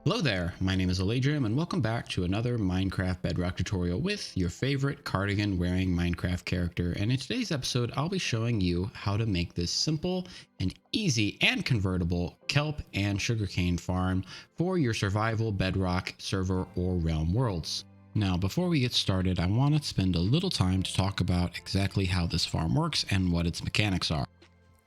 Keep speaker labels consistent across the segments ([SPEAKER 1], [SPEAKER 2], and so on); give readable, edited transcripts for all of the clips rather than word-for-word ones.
[SPEAKER 1] Hello there, my name is Aladrium and welcome back to another Minecraft Bedrock tutorial with your favorite cardigan wearing Minecraft character. And in today's episode, I'll be showing you how to make this simple and easy and convertible kelp and sugarcane farm for your survival Bedrock server or realm worlds. Now, before we get started, I want to spend a little time to talk about exactly how this farm works and what its mechanics are.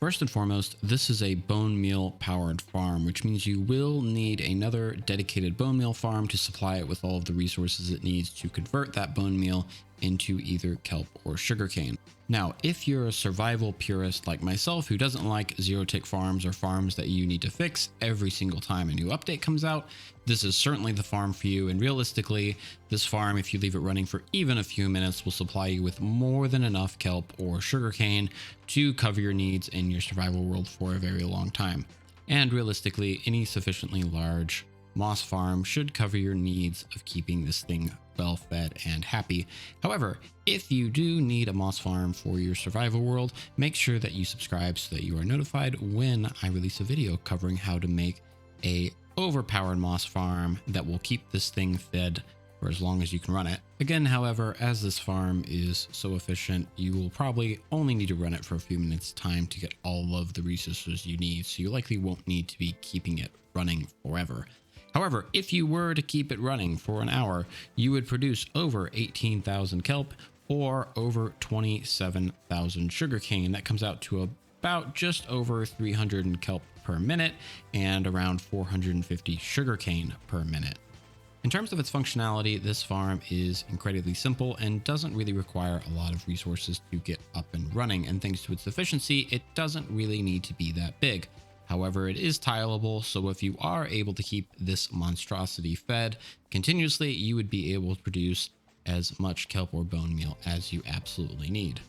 [SPEAKER 1] First and foremost, this is a bone meal powered farm, which means you will need another dedicated bone meal farm to supply it with all of the resources it needs to convert that bone meal into either kelp or sugarcane. Now, if you're a survival purist like myself who doesn't like zero tick farms or farms that you need to fix every single time a new update comes out, this is certainly the farm for you. And realistically, this farm, if you leave it running for even a few minutes, will supply you with more than enough kelp or sugarcane to cover your needs in your survival world for a very long time. And realistically, any sufficiently large moss farm should cover your needs of keeping this thing well fed and happy. However, if you do need a moss farm for your survival world, make sure that you subscribe so that you are notified when I release a video covering how to make a overpowered moss farm that will keep this thing fed for as long as you can run it. Again, however, as this farm is so efficient, you will probably only need to run it for a few minutes time to get all of the resources you need, so you likely won't need to be keeping it running forever. However, if you were to keep it running for an hour, you would produce over 18,000 kelp or over 27,000 sugarcane. That comes out to about just over 300 kelp per minute and around 450 sugarcane per minute. In terms of its functionality, this farm is incredibly simple and doesn't really require a lot of resources to get up and running. And thanks to its efficiency, it doesn't really need to be that big. However, it is tileable, so if you are able to keep this monstrosity fed continuously, you would be able to produce as much kelp or bone meal as you absolutely need.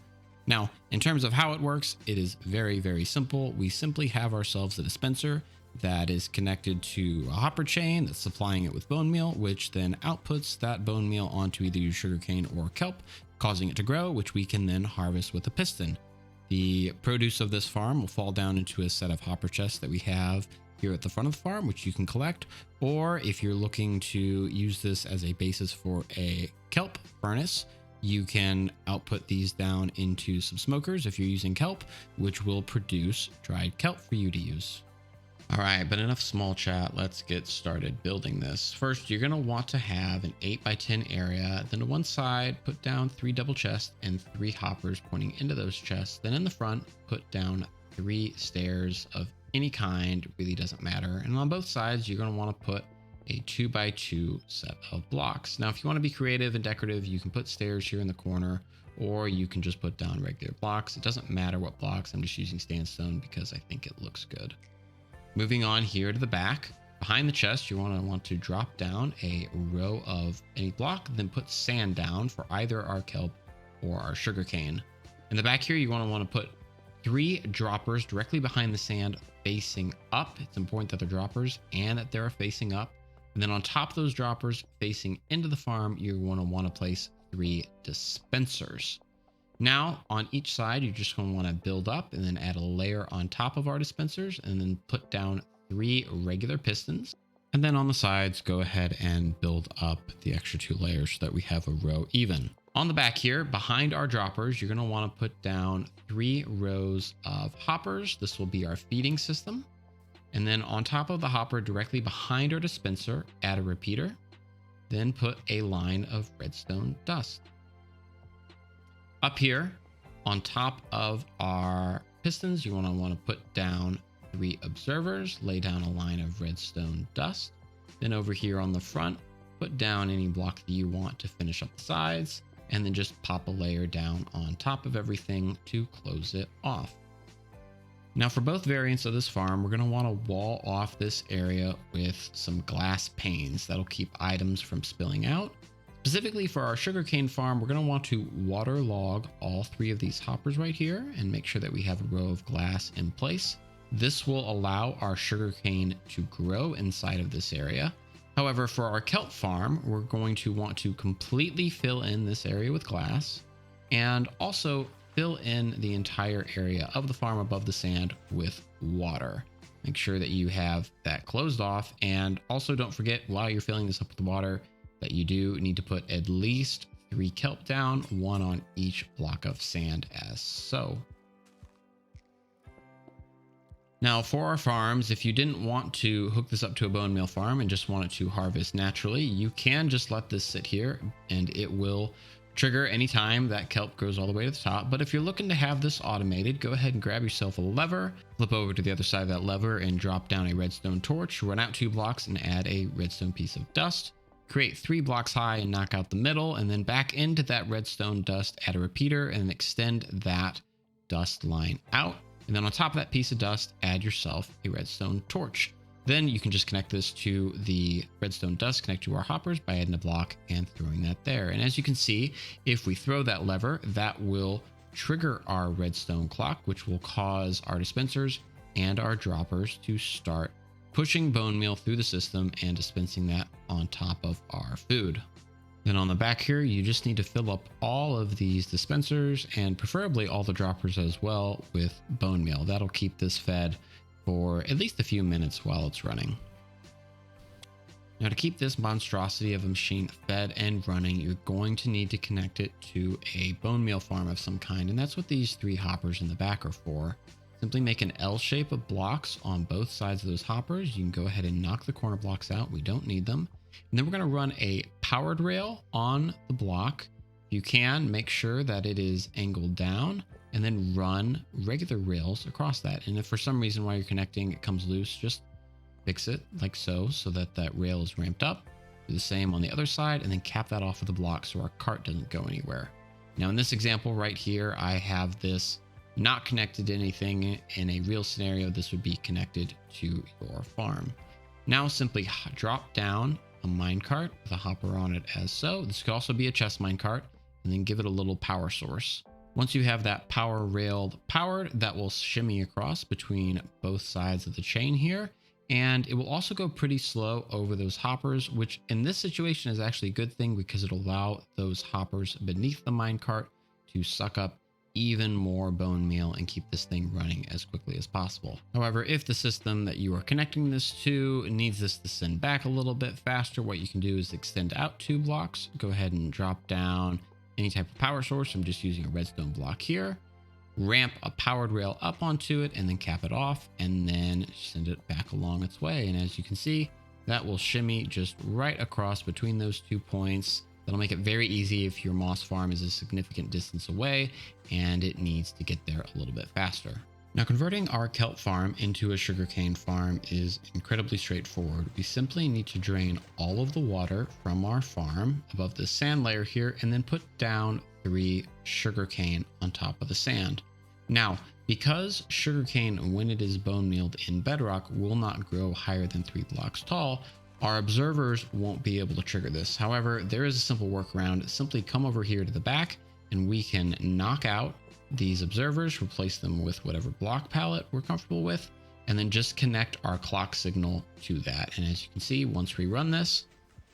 [SPEAKER 1] Now, in terms of how it works, it is very, very simple. We simply have ourselves a dispenser that is connected to a hopper chain that's supplying it with bone meal, which then outputs that bone meal onto either your sugarcane or kelp, causing it to grow, which we can then harvest with a piston. The produce of this farm will fall down into a set of hopper chests that we have here at the front of the farm, which you can collect. Or if you're looking to use this as a basis for a kelp furnace, you can output these down into some smokers if you're using kelp, which will produce dried kelp for you to use. All right, but enough small chat. Let's get started building this. First, you're going to want to have an 8x10 area. Then to one side, put down 3 double chests and 3 hoppers pointing into those chests. Then in the front, put down 3 stairs of any kind. It really doesn't matter. And on both sides, you're going to want to put a 2x2 set of blocks. Now, if you want to be creative and decorative, you can put stairs here in the corner, or you can just put down regular blocks. It doesn't matter what blocks. I'm just using sandstone because I think it looks good. Moving on here to the back, behind the chest, you want to drop down a row of any block, then put sand down for either our kelp or our sugarcane. In the back here, you want to put 3 droppers directly behind the sand facing up. It's important that they're droppers and that they're facing up. And then on top of those droppers facing into the farm, you're going to want to place 3 dispensers. Now, on each side, you're just going to want to build up and then add a layer on top of our dispensers and then put down 3 regular pistons. And then on the sides, go ahead and build up the extra 2 layers so that we have a row even. On the back here, behind our droppers, you're going to want to put down 3 rows of hoppers. This will be our feeding system. And then on top of the hopper, directly behind our dispenser, add a repeater. Then put a line of redstone dust. Up here, on top of our pistons, you want to put down 3 observers, lay down a line of redstone dust. Then over here on the front, put down any block that you want to finish up the sides, and then just pop a layer down on top of everything to close it off. Now for both variants of this farm, we're going to want to wall off this area with some glass panes that'll keep items from spilling out. Specifically for our sugarcane farm, we're going to want to waterlog all 3 of these hoppers right here and make sure that we have a row of glass in place. This will allow our sugarcane to grow inside of this area. However, for our kelp farm, we're going to want to completely fill in this area with glass and also fill in the entire area of the farm above the sand with water. Make sure that you have that closed off. And also don't forget, while you're filling this up with water, that you do need to put at least 3 kelp down, 1 on each block of sand as so. Now for our farms, if you didn't want to hook this up to a bone meal farm and just want it to harvest naturally, you can just let this sit here and it will trigger anytime that kelp goes all the way to the top. But if you're looking to have this automated, go ahead and grab yourself a lever, flip over to the other side of that lever and drop down a redstone torch, run out 2 blocks and add a redstone piece of dust. Create 3 blocks high and knock out the middle, and then back into that redstone dust, add a repeater and extend that dust line out. And then on top of that piece of dust, add yourself a redstone torch. Then you can just connect this to the redstone dust, connect to our hoppers by adding a block and throwing that there. And as you can see, if we throw that lever, that will trigger our redstone clock, which will cause our dispensers and our droppers to start pushing bone meal through the system and dispensing that on top of our food. Then on the back here, you just need to fill up all of these dispensers and preferably all the droppers as well with bone meal. That'll keep this fed for at least a few minutes while it's running. Now to keep this monstrosity of a machine fed and running, you're going to need to connect it to a bone meal farm of some kind. And that's what these 3 hoppers in the back are for. Simply make an L shape of blocks on both sides of those hoppers. You can go ahead and knock the corner blocks out. We don't need them. And then we're going to run a powered rail on the block. You can make sure that it is angled down and then run regular rails across that. And if for some reason while you're connecting it comes loose, just fix it like so that that rail is ramped up. Do the same on the other side and then cap that off with the block so our cart doesn't go anywhere. Now in this example right here, I have this not connected to anything. In a real scenario, this would be connected to your farm. Now simply drop down a minecart with a hopper on it as so. This could also be a chest minecart, and then give it a little power source. Once you have that power rail powered, that will shimmy across between both sides of the chain here. And it will also go pretty slow over those hoppers, which in this situation is actually a good thing because it'll allow those hoppers beneath the minecart to suck up even more bone meal and keep this thing running as quickly as possible. However, if the system that you are connecting this to needs this to send back a little bit faster, what you can do is extend out 2 blocks, go ahead and drop down any type of power source. I'm just using a redstone block here, ramp a powered rail up onto it and then cap it off and then send it back along its way. And as you can see, that will shimmy just right across between those 2 points. That'll make it very easy if your moss farm is a significant distance away and it needs to get there a little bit faster. Now converting our kelp farm into a sugarcane farm is incredibly straightforward. We simply need to drain all of the water from our farm above the sand layer here and then put down 3 sugarcane on top of the sand. Now, because sugarcane, when it is bone mealed in bedrock, will not grow higher than 3 blocks tall, our observers won't be able to trigger this. However, there is a simple workaround. Simply come over here to the back and we can knock out these observers, replace them with whatever block palette we're comfortable with, and then just connect our clock signal to that. And as you can see, once we run this,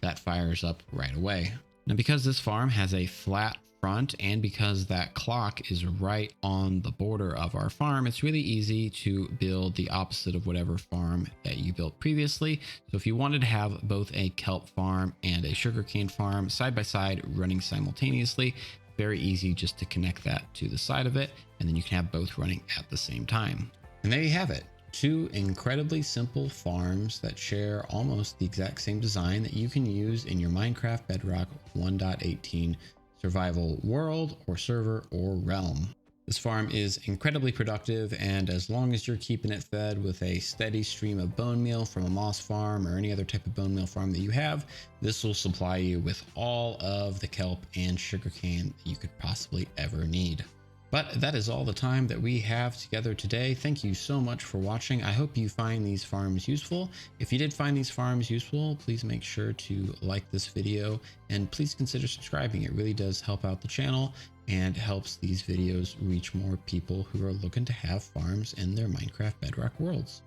[SPEAKER 1] that fires up right away. Now, because this farm has a flat front and because that clock is right on the border of our farm, it's really easy to build the opposite of whatever farm that you built previously. So if you wanted to have both a kelp farm and a sugarcane farm side by side running simultaneously, very easy just to connect that to the side of it, and then you can have both running at the same time. And there you have it. 2 incredibly simple farms that share almost the exact same design that you can use in your Minecraft Bedrock 1.18 survival world or server or realm. This farm is incredibly productive, and as long as you're keeping it fed with a steady stream of bone meal from a moss farm or any other type of bone meal farm that you have, this will supply you with all of the kelp and sugarcane that you could possibly ever need. But that is all the time that we have together today. Thank you so much for watching. I hope you find these farms useful. If you did find these farms useful, please make sure to like this video and please consider subscribing. It really does help out the channel and helps these videos reach more people who are looking to have farms in their Minecraft Bedrock worlds.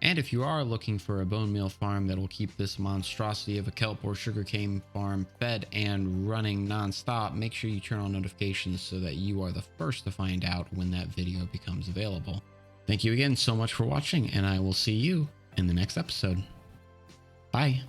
[SPEAKER 1] And if you are looking for a bone meal farm that will keep this monstrosity of a kelp or sugarcane farm fed and running non-stop, make sure you turn on notifications so that you are the first to find out when that video becomes available. Thank you again so much for watching, and I will see you in the next episode. Bye.